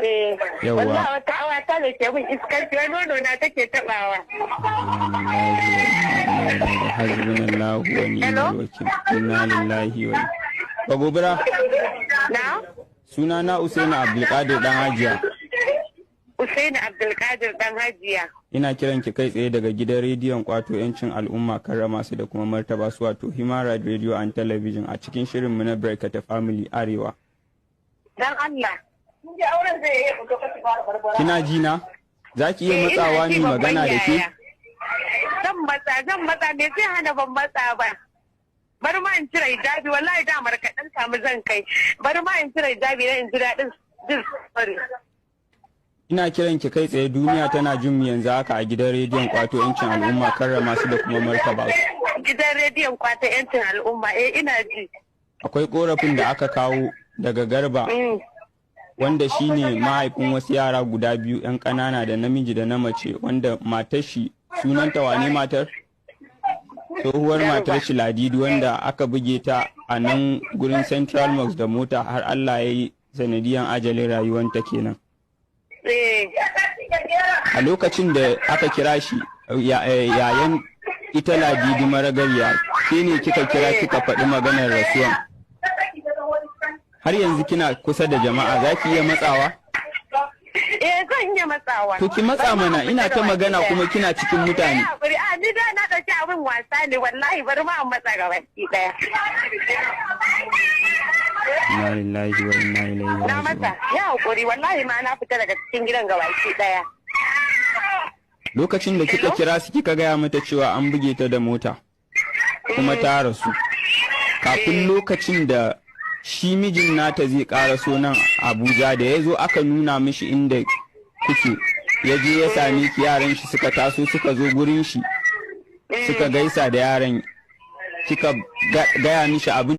Yawwa. Wallahi wata awata da ke min iskanci wai nono na take tabawa. Hasbunallahu wa ni'mal wakil. Inna lillahi wa bagobira. Na? Suna na Usaini Abdulkadir dan Hajiya. Usaini Abdulkadir dan Hajiya. Ina kiran ki kai tsaye daga gidan rediyon kwato yancin al'umma karrama su da kuma martaba su wato Human Rights Radio and Television a cikin shirin mu na Barkata Family Arewa. Dan Allah. Kina ji na? Za ki iya matsawa ni magana da ke? Zan matsa me zai hana ban matsa ba. Bari ma in cire hijabi wallahi da markaɗin samu zan kai. Bari ma in cire hijabi na in ji daɗin jin sorry. Ina kiran ki kai tsaye duniya tana jin mu yanzu haka a gidan rediyon kwato yancin al'umma karrama su da kuma martaba su. Gidan rediyon kwato yancin al'umma ina ji. Akwai korafin da aka kawo daga Garba wanda shine mahaifin wasu yara guda biyu 'yan ƙanana da namiji da na mace wanda matar shi sunanta wane matar? Tsohuwar matar shi Ladidi wanda aka buge ta a nan gurin Central Mosque da mota har Allah ya yi sanadiyan ajalin rayuwanta kenan. A lokacin da aka kira shi yayan ita Ladidi maragariya ke ne kika kira kika faɗi maganar rasuwan. Har yanzu kina kusa da jama'a za ki iya matsawa? Zan iya matsawa. To ki matsa mana ina ta magana kuma kina cikin mutane. Ni da na ɗauki abin wasa ne wallahi bari ma matsa ga baki ɗaya. Inna lillahi wa inna ilaihi raji'un. Na mata ya hakuri wallahi ma na fita daga cikin gidan ga baki ɗaya. Lokacin da kika kira su kika gaya mata cewa an buge ta da mota kuma ta rasu. Kafin lokacin da shi mijin nata zai ƙaraso nan Abuja da ya zo aka nuna mishi inda kuke ya je ya sami ki yaran shi suka taso suka zo gurin shi suka gaisa da yaran kika gaya mishi abin